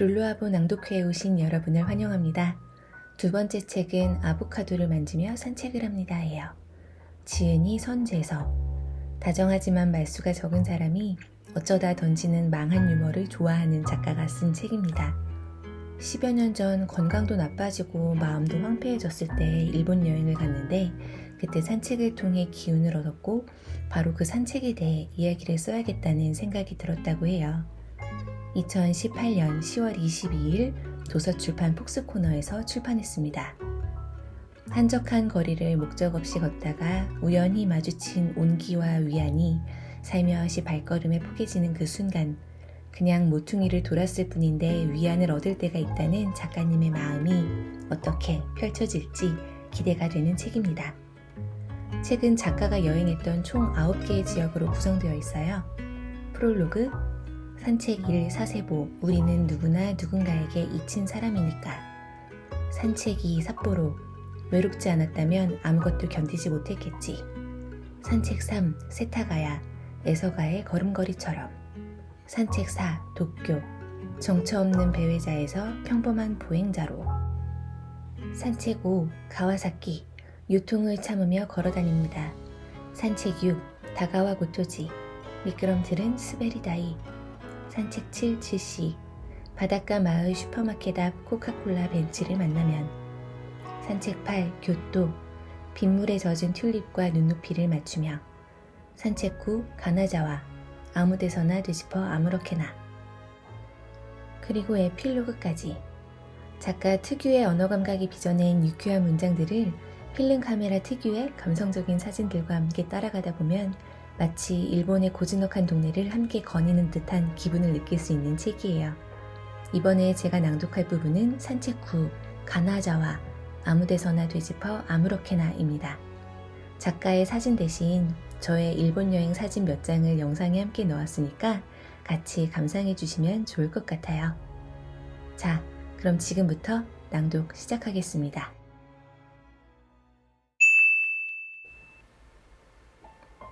룰루아보 낭독회에 오신 여러분을 환영합니다. 두 번째 책은 아보카도를 만지며 산책을 합니다예요. 지은이 선재서. 다정하지만 말수가 적은 사람이 어쩌다 던지는 망한 유머를 좋아하는 작가가 쓴 책입니다. 10여 년 전 건강도 나빠지고 마음도 황폐해졌을 때 일본 여행을 갔는데 그때 산책을 통해 기운을 얻었고 바로 그 산책에 대해 이야기를 써야겠다는 생각이 들었다고 해요. 2018년 10월 22일 도서출판 폭스코너에서 출판했습니다. 한적한 거리를 목적 없이 걷다가 우연히 마주친 온기와 위안이 살며시 발걸음에 포개지는 그 순간 그냥 모퉁이를 돌았을 뿐인데 위안을 얻을 때가 있다는 작가님의 마음이 어떻게 펼쳐질지 기대가 되는 책입니다. 책은 작가가 여행했던 총 9개의 지역으로 구성되어 있어요. 프롤로그, 산책 1 사세보, 우리는 누구나 누군가에게 잊힌 사람이니까. 산책 2 삿포로, 외롭지 않았다면 아무것도 견디지 못했겠지. 산책 3 세타가야, 에서가의 걸음걸이처럼. 산책 4 도쿄, 정처 없는 배회자에서 평범한 보행자로. 산책 5 가와사키, 유통을 참으며 걸어다닙니다. 산책 6 다가와 고토지, 미끄럼틀은 스베리다이. 산책 7 칠시, 바닷가 마을 슈퍼마켓 앞 코카콜라 벤치를 만나면. 산책 8 교토, 빗물에 젖은 튤립과 눈높이를 맞추며. 산책 9 가나자와, 아무데서나 뒤집어 아무렇게나. 그리고 에필로그까지. 작가 특유의 언어 감각이 빚어낸 유쾌한 문장들을 필름 카메라 특유의 감성적인 사진들과 함께 따라가다 보면 마치 일본의 고즈넉한 동네를 함께 거니는 듯한 기분을 느낄 수 있는 책이에요. 이번에 제가 낭독할 부분은 산책 후 가나자와 아무데서나 뒤집어 아무렇게나입니다. 작가의 사진 대신 저의 일본 여행 사진 몇 장을 영상에 함께 넣었으니까 같이 감상해 주시면 좋을 것 같아요. 자, 그럼 지금부터 낭독 시작하겠습니다.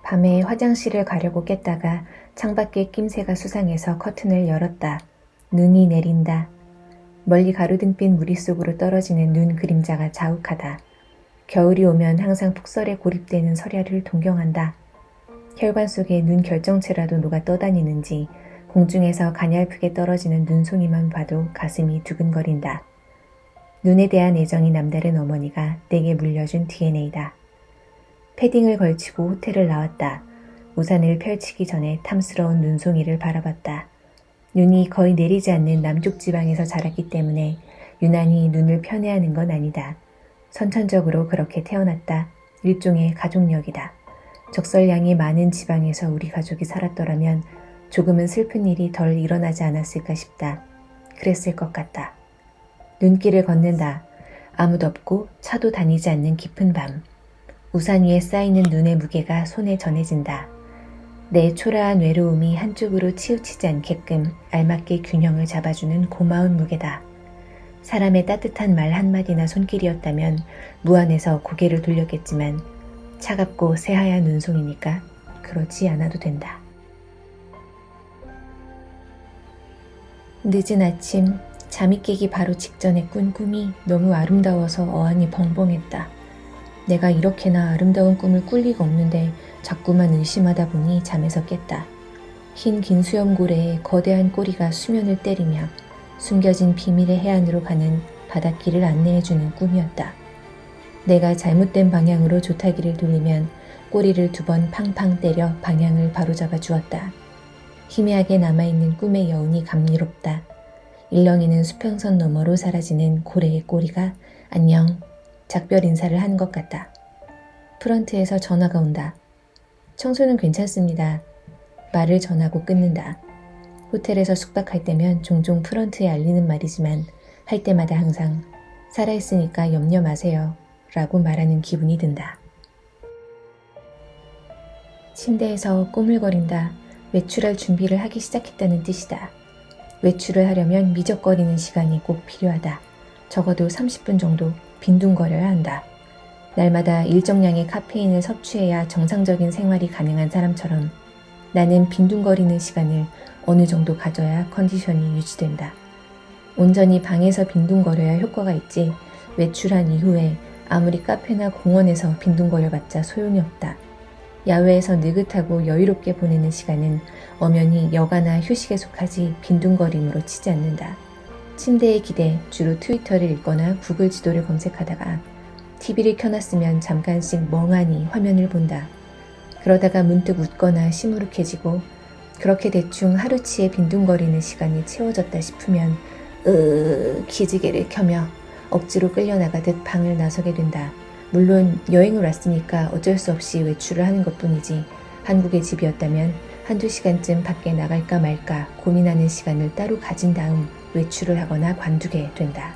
밤에 화장실을 가려고 깼다가 창밖에 낌새가 수상해서 커튼을 열었다. 눈이 내린다. 멀리 가로등빛 무리 속으로 떨어지는 눈 그림자가 자욱하다. 겨울이 오면 항상 폭설에 고립되는 설야를 동경한다. 혈관 속에 눈 결정체라도 녹아 떠다니는지 공중에서 가냘프게 떨어지는 눈송이만 봐도 가슴이 두근거린다. 눈에 대한 애정이 남다른 어머니가 내게 물려준 DNA다. 패딩을 걸치고 호텔을 나왔다. 우산을 펼치기 전에 탐스러운 눈송이를 바라봤다. 눈이 거의 내리지 않는 남쪽 지방에서 자랐기 때문에 유난히 눈을 편애하는 건 아니다. 선천적으로 그렇게 태어났다. 일종의 가족력이다. 적설량이 많은 지방에서 우리 가족이 살았더라면 조금은 슬픈 일이 덜 일어나지 않았을까 싶다. 그랬을 것 같다. 눈길을 걷는다. 아무도 없고 차도 다니지 않는 깊은 밤. 우산 위에 쌓이는 눈의 무게가 손에 전해진다. 내 초라한 외로움이 한쪽으로 치우치지 않게끔 알맞게 균형을 잡아주는 고마운 무게다. 사람의 따뜻한 말 한마디나 손길이었다면 무안해서 고개를 돌렸겠지만 차갑고 새하얀 눈송이니까 그러지 않아도 된다. 늦은 아침, 잠이 깨기 바로 직전에 꾼 꿈이 너무 아름다워서 어안이 벙벙했다. 내가 이렇게나 아름다운 꿈을 꿀 리가 없는데 자꾸만 의심하다 보니 잠에서 깼다. 흰 긴 수염고래의 거대한 꼬리가 수면을 때리며 숨겨진 비밀의 해안으로 가는 바닷길을 안내해주는 꿈이었다. 내가 잘못된 방향으로 조타기를 돌리면 꼬리를 2번 팡팡 때려 방향을 바로잡아 주었다. 희미하게 남아있는 꿈의 여운이 감미롭다. 일렁이는 수평선 너머로 사라지는 고래의 꼬리가 안녕, 작별 인사를 한 것 같다. 프런트에서 전화가 온다. 청소는 괜찮습니다. 말을 전하고 끊는다. 호텔에서 숙박할 때면 종종 프런트에 알리는 말이지만 할 때마다 항상 살아있으니까 염려 마세요 라고 말하는 기분이 든다. 침대에서 꼬물거린다. 외출할 준비를 하기 시작했다는 뜻이다. 외출을 하려면 미적거리는 시간이 꼭 필요하다. 적어도 30분 정도 빈둥거려야 한다. 날마다 일정량의 카페인을 섭취해야 정상적인 생활이 가능한 사람처럼 나는 빈둥거리는 시간을 어느 정도 가져야 컨디션이 유지된다. 온전히 방에서 빈둥거려야 효과가 있지 외출한 이후에 아무리 카페나 공원에서 빈둥거려봤자 소용이 없다. 야외에서 느긋하고 여유롭게 보내는 시간은 엄연히 여가나 휴식에 속하지 빈둥거림으로 치지 않는다. 침대에 기대 주로 트위터를 읽거나 구글 지도를 검색하다가 TV를 켜놨으면 잠깐씩 멍하니 화면을 본다. 그러다가 문득 웃거나 시무룩해지고 그렇게 대충 하루치의 빈둥거리는 시간이 채워졌다 싶으면 기지개를 켜며 억지로 끌려나가듯 방을 나서게 된다. 물론 여행을 왔으니까 어쩔 수 없이 외출을 하는 것뿐이지 한국의 집이었다면 한두 시간쯤 밖에 나갈까 말까 고민하는 시간을 따로 가진 다음 외출을 하거나 관두게 된다.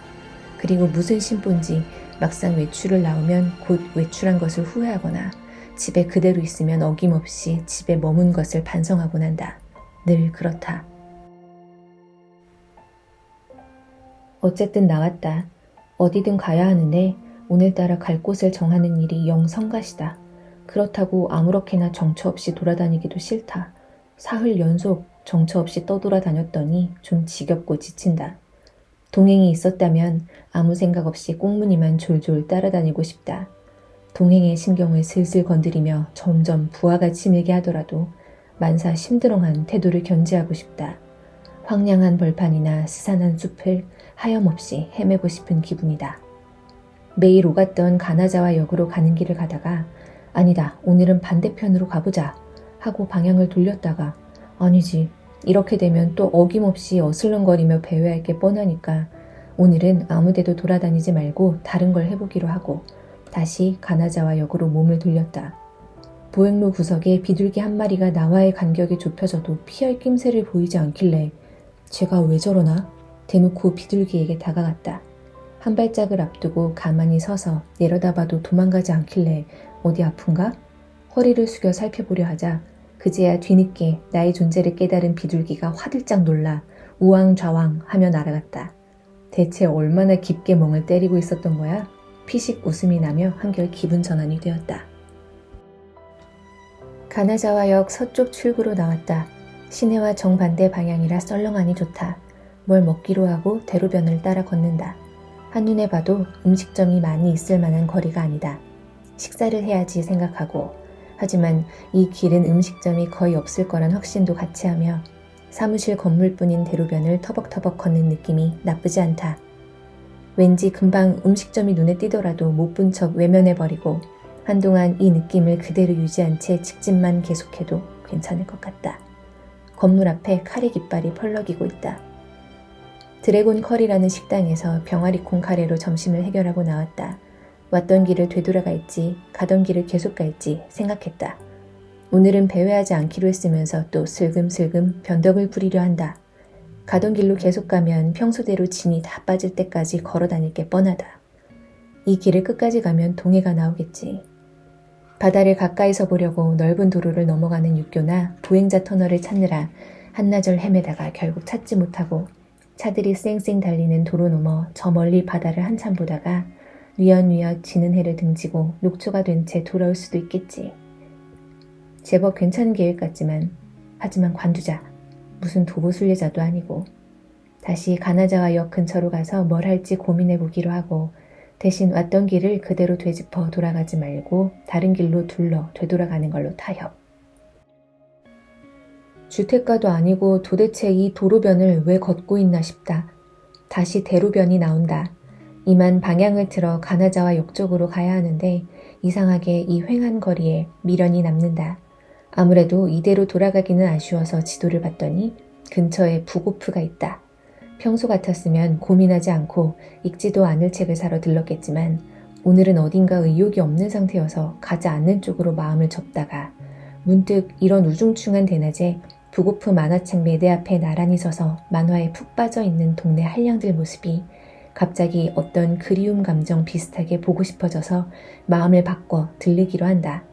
그리고 무슨 심보인지 막상 외출을 나오면 곧 외출한 것을 후회하거나 집에 그대로 있으면 어김없이 집에 머문 것을 반성하곤 한다. 늘 그렇다. 어쨌든 나왔다. 어디든 가야 하는데 오늘따라 갈 곳을 정하는 일이 영 성가시다. 그렇다고 아무렇게나 정처 없이 돌아다니기도 싫다. 사흘 연속 정처 없이 떠돌아다녔더니 좀 지겹고 지친다. 동행이 있었다면 아무 생각 없이 꽁무니만 졸졸 따라다니고 싶다. 동행의 신경을 슬슬 건드리며 점점 부하가 치밀게 하더라도 만사 심드렁한 태도를 견지하고 싶다. 황량한 벌판이나 스산한 숲을 하염없이 헤매고 싶은 기분이다. 매일 오갔던 가나자와 역으로 가는 길을 가다가 아니다, 오늘은 반대편으로 가보자 하고 방향을 돌렸다가 아니지, 이렇게 되면 또 어김없이 어슬렁거리며 배회할 게 뻔하니까 오늘은 아무데도 돌아다니지 말고 다른 걸 해보기로 하고 다시 가나자와 역으로 몸을 돌렸다. 보행로 구석에 비둘기 한 마리가 나와의 간격이 좁혀져도 피할 낌새를 보이지 않길래 제가 왜 저러나? 대놓고 비둘기에게 다가갔다. 한 발짝을 앞두고 가만히 서서 내려다봐도 도망가지 않길래 어디 아픈가? 허리를 숙여 살펴보려 하자 그제야 뒤늦게 나의 존재를 깨달은 비둘기가 화들짝 놀라 우왕좌왕 하며 날아갔다. 대체 얼마나 깊게 멍을 때리고 있었던 거야? 피식 웃음이 나며 한결 기분 전환이 되었다. 가나자와역 서쪽 출구로 나왔다. 시내와 정반대 방향이라 썰렁하니 좋다. 뭘 먹기로 하고 대로변을 따라 걷는다. 한눈에 봐도 음식점이 많이 있을 만한 거리가 아니다. 식사를 해야지 생각하고 하지만 이 길은 음식점이 거의 없을 거란 확신도 같이 하며 사무실 건물뿐인 대로변을 터벅터벅 걷는 느낌이 나쁘지 않다. 왠지 금방 음식점이 눈에 띄더라도 못 본 척 외면해버리고 한동안 이 느낌을 그대로 유지한 채 직진만 계속해도 괜찮을 것 같다. 건물 앞에 카레 깃발이 펄럭이고 있다. 드래곤 커리라는 식당에서 병아리콩 카레로 점심을 해결하고 나왔다. 왔던 길을 되돌아갈지 가던 길을 계속 갈지 생각했다. 오늘은 배회하지 않기로 했으면서 또 슬금슬금 변덕을 부리려 한다. 가던 길로 계속 가면 평소대로 진이 다 빠질 때까지 걸어 다닐 게 뻔하다. 이 길을 끝까지 가면 동해가 나오겠지. 바다를 가까이서 보려고 넓은 도로를 넘어가는 육교나 보행자 터널을 찾느라 한나절 헤매다가 결국 찾지 못하고 차들이 쌩쌩 달리는 도로 넘어 저 멀리 바다를 한참 보다가 뉘엿뉘엿 지는 해를 등지고 녹초가 된 채 돌아올 수도 있겠지. 제법 괜찮은 계획 같지만 하지만 관두자. 무슨 도보 순례자도 아니고. 다시 가나자와 역 근처로 가서 뭘 할지 고민해보기로 하고 대신 왔던 길을 그대로 되짚어 돌아가지 말고 다른 길로 둘러 되돌아가는 걸로 타협. 주택가도 아니고 도대체 이 도로변을 왜 걷고 있나 싶다. 다시 대로변이 나온다. 이만 방향을 틀어 가나자와 역 쪽으로 가야 하는데 이상하게 이 횡한 거리에 미련이 남는다. 아무래도 이대로 돌아가기는 아쉬워서 지도를 봤더니 근처에 북오프가 있다. 평소 같았으면 고민하지 않고 읽지도 않을 책을 사러 들렀겠지만 오늘은 어딘가 의욕이 없는 상태여서 가지 않는 쪽으로 마음을 접다가 문득 이런 우중충한 대낮에 북오프 만화책 매대 앞에 나란히 서서 만화에 푹 빠져있는 동네 한량들 모습이 갑자기 어떤 그리움 감정 비슷하게 보고 싶어져서 마음을 바꿔 들르기로 한다.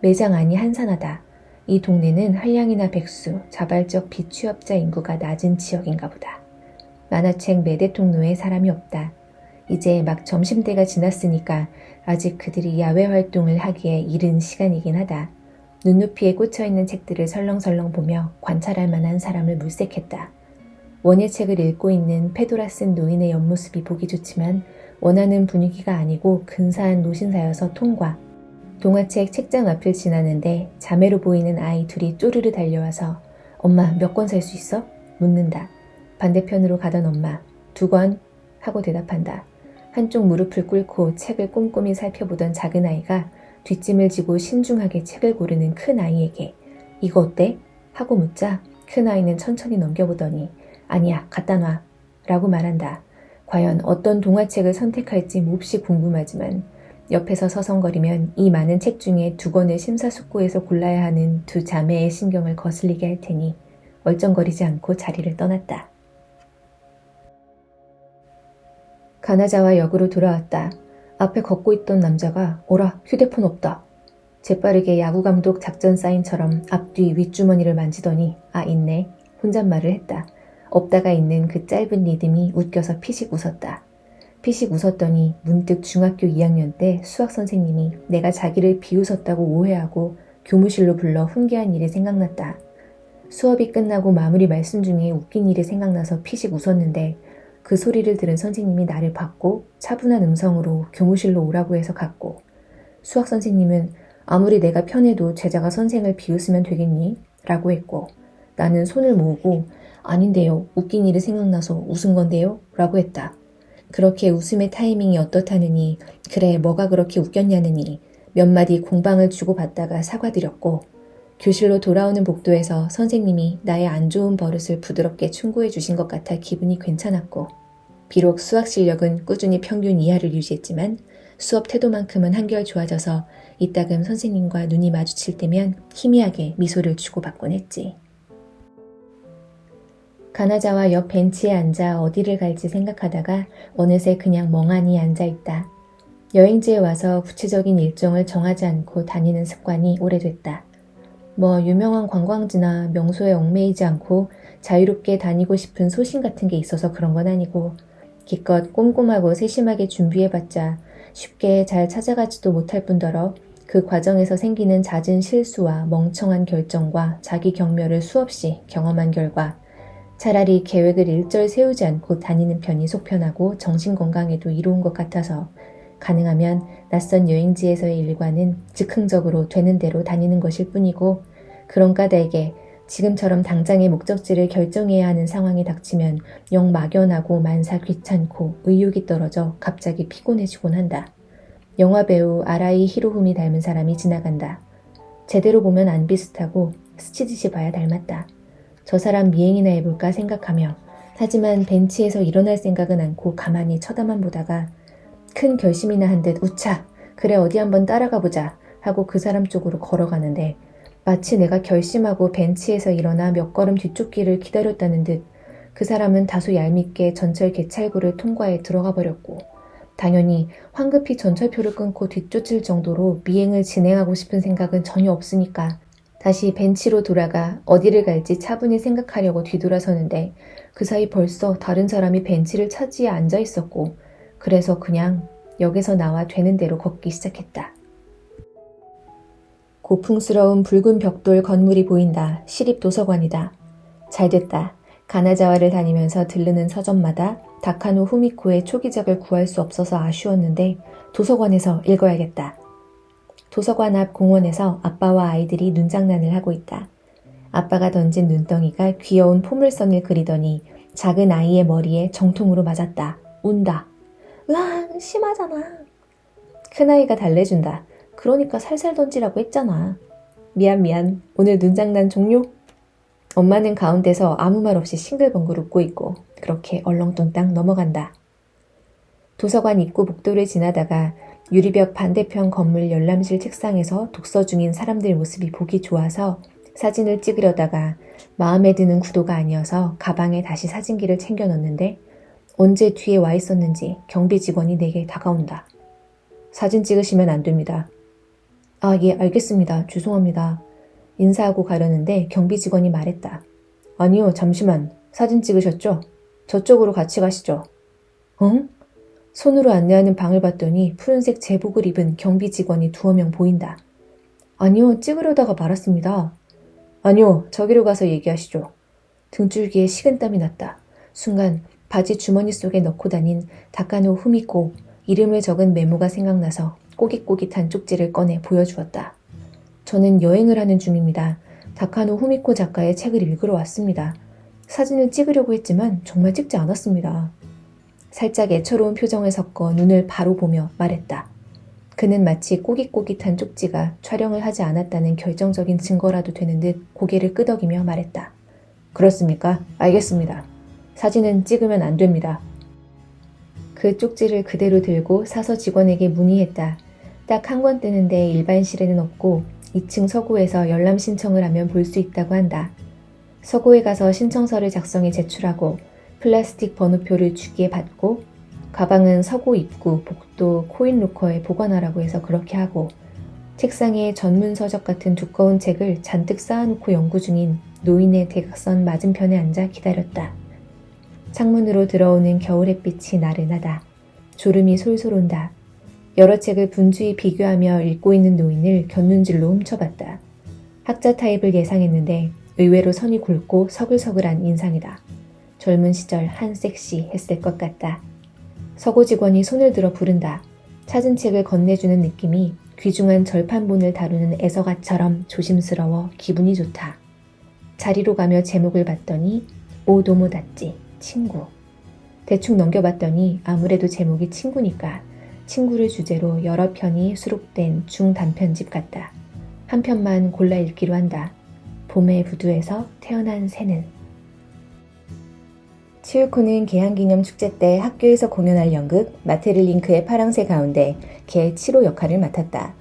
매장 안이 한산하다. 이 동네는 한량이나 백수, 자발적 비취업자 인구가 낮은 지역인가 보다. 만화책 매대 통로에 사람이 없다. 이제 막 점심때가 지났으니까 아직 그들이 야외 활동을 하기에 이른 시간이긴 하다. 눈높이에 꽂혀있는 책들을 설렁설렁 보며 관찰할 만한 사람을 물색했다. 원예책을 읽고 있는 페도라 쓴 노인의 옆모습이 보기 좋지만 원하는 분위기가 아니고 근사한 노신사여서 통과. 동화책 책장 앞을 지나는데 자매로 보이는 아이 둘이 쪼르르 달려와서 엄마 몇 권 살 수 있어? 묻는다. 반대편으로 가던 엄마 2권 하고 대답한다. 한쪽 무릎을 꿇고 책을 꼼꼼히 살펴보던 작은 아이가 뒷짐을 지고 신중하게 책을 고르는 큰 아이에게 이거 어때? 하고 묻자 큰 아이는 천천히 넘겨보더니 아니야 갖다 놔 라고 말한다. 과연 어떤 동화책을 선택할지 몹시 궁금하지만 옆에서 서성거리면 이 많은 책 중에 2권을 심사숙고해서 골라야 하는 두 자매의 신경을 거슬리게 할 테니 얼쩡거리지 않고 자리를 떠났다. 가나자와 역으로 돌아왔다. 앞에 걷고 있던 남자가 어라 휴대폰 없다. 재빠르게 야구감독 작전 사인처럼 앞뒤 윗주머니를 만지더니 아 있네. 혼잣말을 했다. 없다가 있는 그 짧은 리듬이 웃겨서 피식 웃었다. 피식 웃었더니 문득 중학교 2학년 때 수학 선생님이 내가 자기를 비웃었다고 오해하고 교무실로 불러 훈계한 일이 생각났다. 수업이 끝나고 마무리 말씀 중에 웃긴 일이 생각나서 피식 웃었는데 그 소리를 들은 선생님이 나를 봤고 차분한 음성으로 교무실로 오라고 해서 갔고 수학 선생님은 아무리 내가 편해도 제자가 선생을 비웃으면 되겠니? 라고 했고 나는 손을 모으고 아닌데요. 웃긴 일이 생각나서 웃은 건데요. 라고 했다. 그렇게 웃음의 타이밍이 어떻다느니 그래 뭐가 그렇게 웃겼냐느니 몇 마디 공방을 주고받다가 사과드렸고 교실로 돌아오는 복도에서 선생님이 나의 안 좋은 버릇을 부드럽게 충고해 주신 것 같아 기분이 괜찮았고 비록 수학 실력은 꾸준히 평균 이하를 유지했지만 수업 태도만큼은 한결 좋아져서 이따금 선생님과 눈이 마주칠 때면 희미하게 미소를 주고받곤 했지. 가나자와 옆 벤치에 앉아 어디를 갈지 생각하다가 어느새 그냥 멍하니 앉아있다. 여행지에 와서 구체적인 일정을 정하지 않고 다니는 습관이 오래됐다. 뭐 유명한 관광지나 명소에 얽매이지 않고 자유롭게 다니고 싶은 소신 같은 게 있어서 그런 건 아니고 기껏 꼼꼼하고 세심하게 준비해봤자 쉽게 잘 찾아가지도 못할 뿐더러 그 과정에서 생기는 잦은 실수와 멍청한 결정과 자기 경멸을 수없이 경험한 결과 차라리 계획을 일절 세우지 않고 다니는 편이 속편하고 정신건강에도 이로운 것 같아서 가능하면 낯선 여행지에서의 일과는 즉흥적으로 되는 대로 다니는 것일 뿐이고 그런 까닭에 지금처럼 당장의 목적지를 결정해야 하는 상황이 닥치면 영 막연하고 만사 귀찮고 의욕이 떨어져 갑자기 피곤해지곤 한다. 영화배우 아라이 히로후미 닮은 사람이 지나간다. 제대로 보면 안 비슷하고 스치듯이 봐야 닮았다. 저 사람 미행이나 해볼까 생각하며 하지만 벤치에서 일어날 생각은 않고 가만히 쳐다만 보다가 큰 결심이나 한 듯 우차 그래 어디 한번 따라가 보자 하고 그 사람 쪽으로 걸어가는데 마치 내가 결심하고 벤치에서 일어나 몇 걸음 뒤쪽 길을 기다렸다는 듯 그 사람은 다소 얄밉게 전철 개찰구를 통과해 들어가 버렸고 당연히 황급히 전철표를 끊고 뒤쫓을 정도로 미행을 진행하고 싶은 생각은 전혀 없으니까 다시 벤치로 돌아가 어디를 갈지 차분히 생각하려고 뒤돌아서는데 그 사이 벌써 다른 사람이 벤치를 차지해 앉아 있었고 그래서 그냥 역에서 나와 되는 대로 걷기 시작했다. 고풍스러운 붉은 벽돌 건물이 보인다. 시립도서관이다. 잘됐다. 가나자와를 다니면서 들르는 서점마다 다카노 후미코의 초기작을 구할 수 없어서 아쉬웠는데 도서관에서 읽어야겠다. 도서관 앞 공원에서 아빠와 아이들이 눈장난을 하고 있다. 아빠가 던진 눈덩이가 귀여운 포물선을 그리더니 작은 아이의 머리에 정통으로 맞았다. 운다. 으앙 심하잖아. 큰아이가 달래준다. 그러니까 살살 던지라고 했잖아. 미안. 오늘 눈장난 종료? 엄마는 가운데서 아무 말 없이 싱글벙글 웃고 있고 그렇게 얼렁뚱땅 넘어간다. 도서관 입구 복도를 지나다가 유리벽 반대편 건물 열람실 책상에서 독서 중인 사람들 모습이 보기 좋아서 사진을 찍으려다가 마음에 드는 구도가 아니어서 가방에 다시 사진기를 챙겨 넣는데 언제 뒤에 와 있었는지 경비 직원이 내게 다가온다. 사진 찍으시면 안 됩니다. 아, 예, 알겠습니다. 죄송합니다. 인사하고 가려는데 경비 직원이 말했다. 아니요, 잠시만. 사진 찍으셨죠? 저쪽으로 같이 가시죠. 응? 손으로 안내하는 방을 봤더니 푸른색 제복을 입은 경비 직원이 2명 보인다. 아니요, 찍으려다가 말았습니다. 아니요, 저기로 가서 얘기하시죠. 등줄기에 식은땀이 났다. 순간 바지 주머니 속에 넣고 다닌 다카노 후미코 이름을 적은 메모가 생각나서 꼬깃꼬깃한 쪽지를 꺼내 보여주었다. 저는 여행을 하는 중입니다. 다카노 후미코 작가의 책을 읽으러 왔습니다. 사진을 찍으려고 했지만 정말 찍지 않았습니다. 살짝 애처로운 표정을 섞어 눈을 바로 보며 말했다. 그는 마치 꼬깃꼬깃한 쪽지가 촬영을 하지 않았다는 결정적인 증거라도 되는 듯 고개를 끄덕이며 말했다. 그렇습니까? 알겠습니다. 사진은 찍으면 안 됩니다. 그 쪽지를 그대로 들고 사서 직원에게 문의했다. 딱 한 권 뜨는데 일반실에는 없고 2층 서고에서 열람 신청을 하면 볼 수 있다고 한다. 서고에 가서 신청서를 작성해 제출하고 플라스틱 번호표를 주기에 받고 가방은 서고 입구, 복도, 코인 로커에 보관하라고 해서 그렇게 하고 책상에 전문 서적 같은 두꺼운 책을 잔뜩 쌓아놓고 연구 중인 노인의 대각선 맞은편에 앉아 기다렸다. 창문으로 들어오는 겨울 햇빛이 나른하다. 졸음이 솔솔 온다. 여러 책을 분주히 비교하며 읽고 있는 노인을 곁눈질로 훔쳐봤다. 학자 타입을 예상했는데 의외로 선이 굵고 서글서글한 인상이다. 젊은 시절 한 섹시 했을 것 같다. 서고 직원이 손을 들어 부른다. 찾은 책을 건네주는 느낌이 귀중한 절판본을 다루는 애서가처럼 조심스러워 기분이 좋다. 자리로 가며 제목을 봤더니 오도모다찌, 친구. 대충 넘겨봤더니 아무래도 제목이 친구니까 친구를 주제로 여러 편이 수록된 중단편집 같다. 한 편만 골라 읽기로 한다. 봄의 부두에서 태어난 새는. 치유코는 개항기념 축제 때 학교에서 공연할 연극 마테르링크의 파랑새 가운데 개 7호 역할을 맡았다.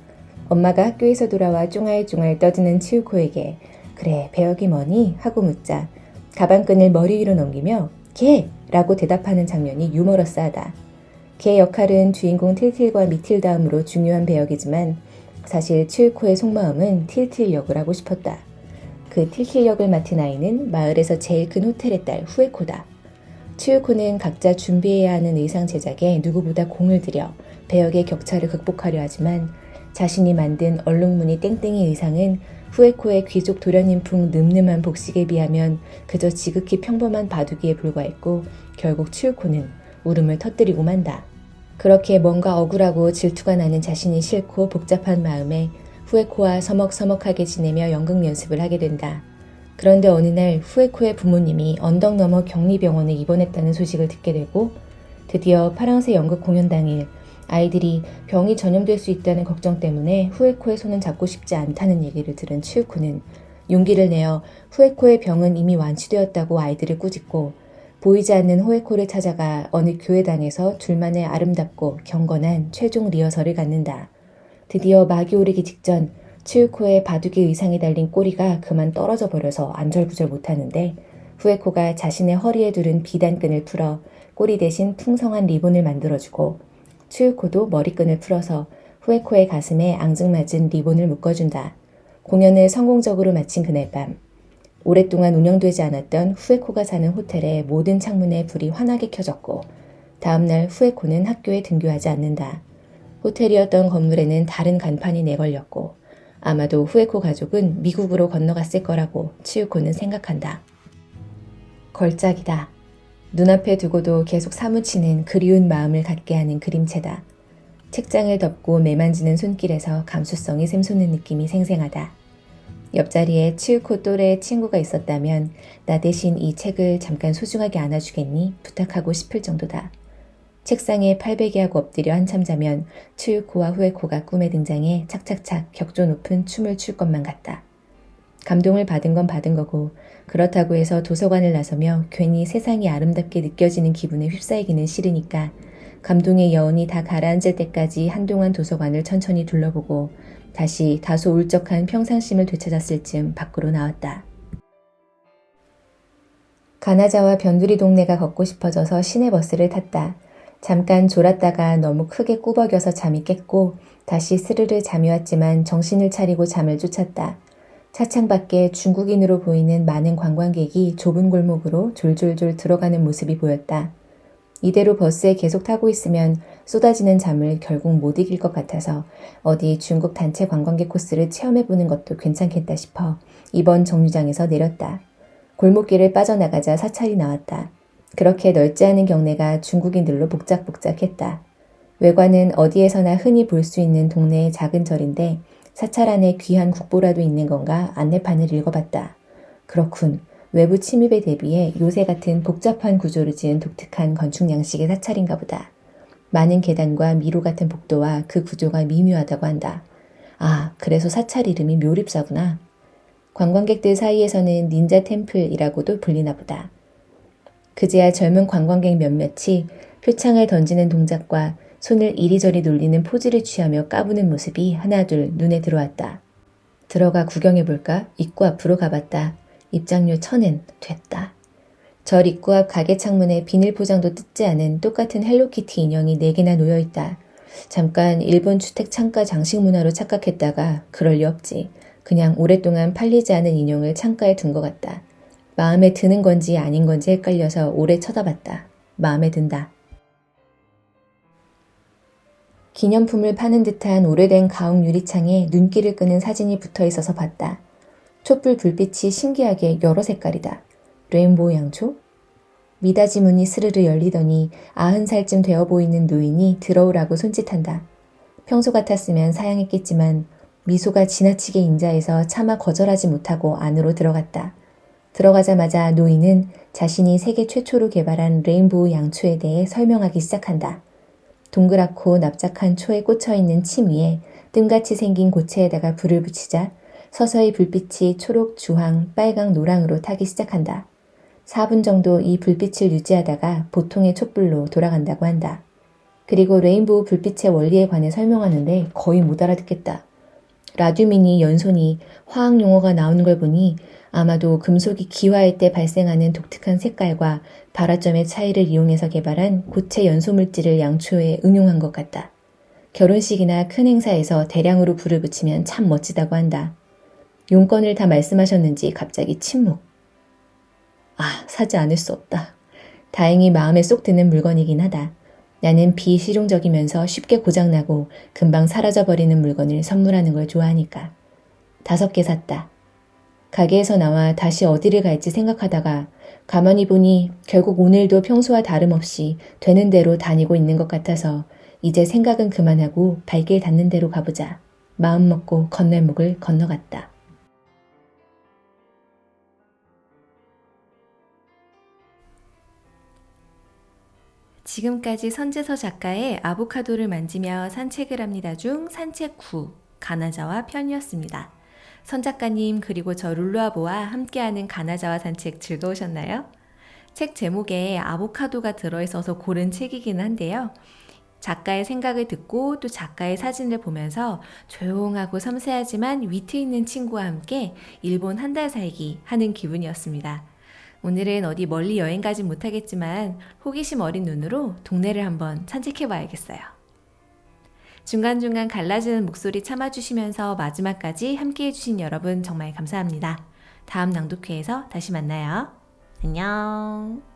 엄마가 학교에서 돌아와 쫑알쫑알 떠드는 치유코에게 그래 배역이 뭐니? 하고 묻자 가방끈을 머리 위로 넘기며 개! 라고 대답하는 장면이 유머러스하다. 개 역할은 주인공 틸틸과 미틸 다음으로 중요한 배역이지만 사실 치유코의 속마음은 틸틸 역을 하고 싶었다. 그 틸틸 역을 맡은 아이는 마을에서 제일 큰 호텔의 딸 후에코다. 치유코는 각자 준비해야 하는 의상 제작에 누구보다 공을 들여 배역의 격차를 극복하려 하지만 자신이 만든 얼룩무늬 땡땡이 의상은 후에코의 귀족 도련님풍 늠름한 복식에 비하면 그저 지극히 평범한 바둑이에 불과했고 결국 치유코는 울음을 터뜨리고 만다. 그렇게 뭔가 억울하고 질투가 나는 자신이 싫고 복잡한 마음에 후에코와 서먹서먹하게 지내며 연극 연습을 하게 된다. 그런데 어느 날 후에코의 부모님이 언덕 너머 격리병원에 입원했다는 소식을 듣게 되고 드디어 파랑새 연극 공연 당일 아이들이 병이 전염될 수 있다는 걱정 때문에 후에코의 손은 잡고 싶지 않다는 얘기를 들은 치유코는 용기를 내어 후에코의 병은 이미 완치되었다고 아이들을 꾸짖고 보이지 않는 후에코를 찾아가 어느 교회당에서 둘만의 아름답고 경건한 최종 리허설을 갖는다. 드디어 막이 오르기 직전 치유코의 바둑이 의상에 달린 꼬리가 그만 떨어져 버려서 안절부절 못하는데 후에코가 자신의 허리에 두른 비단끈을 풀어 꼬리 대신 풍성한 리본을 만들어주고 치유코도 머리끈을 풀어서 후에코의 가슴에 앙증맞은 리본을 묶어준다. 공연을 성공적으로 마친 그날 밤 오랫동안 운영되지 않았던 후에코가 사는 호텔의 모든 창문에 불이 환하게 켜졌고 다음날 후에코는 학교에 등교하지 않는다. 호텔이었던 건물에는 다른 간판이 내걸렸고 아마도 후에코 가족은 미국으로 건너갔을 거라고 치유코는 생각한다. 걸작이다. 눈앞에 두고도 계속 사무치는 그리운 마음을 갖게 하는 그림체다. 책장을 덮고 매만지는 손길에서 감수성이 샘솟는 느낌이 생생하다. 옆자리에 치유코 또래의 친구가 있었다면 나 대신 이 책을 잠깐 소중하게 안아주겠니? 부탁하고 싶을 정도다. 책상에 팔베개하고 엎드려 한참 자면 치유코와 후에코가 꿈에 등장해 착착착 격조 높은 춤을 출 것만 같다. 감동을 받은 건 받은 거고 그렇다고 해서 도서관을 나서며 괜히 세상이 아름답게 느껴지는 기분에 휩싸이기는 싫으니까 감동의 여운이 다 가라앉을 때까지 한동안 도서관을 천천히 둘러보고 다시 다소 울적한 평상심을 되찾았을 즈음 밖으로 나왔다. 가나자와 변두리 동네가 걷고 싶어져서 시내버스를 탔다. 잠깐 졸았다가 너무 크게 꾸벅여서 잠이 깼고 다시 스르르 잠이 왔지만 정신을 차리고 잠을 쫓았다. 차창 밖에 중국인으로 보이는 많은 관광객이 좁은 골목으로 졸졸졸 들어가는 모습이 보였다. 이대로 버스에 계속 타고 있으면 쏟아지는 잠을 결국 못 이길 것 같아서 어디 중국 단체 관광객 코스를 체험해보는 것도 괜찮겠다 싶어 이번 정류장에서 내렸다. 골목길을 빠져나가자 사찰이 나왔다. 그렇게 넓지 않은 경내가 중국인들로 복작복작했다. 외관은 어디에서나 흔히 볼 수 있는 동네의 작은 절인데 사찰 안에 귀한 국보라도 있는 건가 안내판을 읽어봤다. 그렇군. 외부 침입에 대비해 요새 같은 복잡한 구조를 지은 독특한 건축 양식의 사찰인가 보다. 많은 계단과 미로 같은 복도와 그 구조가 미묘하다고 한다. 아, 그래서 사찰 이름이 묘립사구나. 관광객들 사이에서는 닌자 템플이라고도 불리나 보다. 그제야 젊은 관광객 몇몇이 표창을 던지는 동작과 손을 이리저리 놀리는 포즈를 취하며 까부는 모습이 하나둘 눈에 들어왔다. 들어가 구경해볼까? 입구 앞으로 가봤다. 입장료 1,000엔 됐다. 절 입구 앞 가게 창문에 비닐 포장도 뜯지 않은 똑같은 헬로키티 인형이 4개나 놓여있다. 잠깐 일본 주택 창가 장식 문화로 착각했다가 그럴 리 없지. 그냥 오랫동안 팔리지 않은 인형을 창가에 둔 것 같다. 마음에 드는 건지 아닌 건지 헷갈려서 오래 쳐다봤다. 마음에 든다. 기념품을 파는 듯한 오래된 가옥 유리창에 눈길을 끄는 사진이 붙어 있어서 봤다. 촛불 불빛이 신기하게 여러 색깔이다. 레인보우 양초? 미닫이 문이 스르르 열리더니 90살쯤 되어 보이는 노인이 들어오라고 손짓한다. 평소 같았으면 사양했겠지만 미소가 지나치게 인자해서 차마 거절하지 못하고 안으로 들어갔다. 들어가자마자 노인은 자신이 세계 최초로 개발한 레인보우 양초에 대해 설명하기 시작한다. 동그랗고 납작한 초에 꽂혀있는 침 위에 뜸같이 생긴 고체에다가 불을 붙이자 서서히 불빛이 초록, 주황, 빨강, 노랑으로 타기 시작한다. 4분 정도 이 불빛을 유지하다가 보통의 촛불로 돌아간다고 한다. 그리고 레인보우 불빛의 원리에 관해 설명하는데 거의 못 알아듣겠다. 라듐이니 연손이 화학 용어가 나오는 걸 보니 아마도 금속이 기화할 때 발생하는 독특한 색깔과 발화점의 차이를 이용해서 개발한 고체 연소 물질을 양초에 응용한 것 같다. 결혼식이나 큰 행사에서 대량으로 불을 붙이면 참 멋지다고 한다. 용건을 다 말씀하셨는지 갑자기 침묵. 아, 사지 않을 수 없다. 다행히 마음에 쏙 드는 물건이긴 하다. 나는 비실용적이면서 쉽게 고장나고 금방 사라져버리는 물건을 선물하는 걸 좋아하니까. 5개 샀다. 가게에서 나와 다시 어디를 갈지 생각하다가 가만히 보니 결국 오늘도 평소와 다름없이 되는 대로 다니고 있는 것 같아서 이제 생각은 그만하고 발길 닿는 대로 가보자. 마음 먹고 건널목을 건너갔다. 지금까지 선재서 작가의 아보카도를 만지며 산책을 합니다 중 산책 9, 가나자와 편이었습니다. 선 작가님 그리고 저 룰루아보와 함께하는 가나자와 산책 즐거우셨나요? 책 제목에 아보카도가 들어있어서 고른 책이긴 한데요. 작가의 생각을 듣고 또 작가의 사진을 보면서 조용하고 섬세하지만 위트 있는 친구와 함께 일본 한 달 살기 하는 기분이었습니다. 오늘은 어디 멀리 여행 가진 못하겠지만 호기심 어린 눈으로 동네를 한번 산책해 봐야겠어요. 중간중간 갈라지는 목소리 참아주시면서 마지막까지 함께해 주신 여러분 정말 감사합니다. 다음 낭독회에서 다시 만나요. 안녕.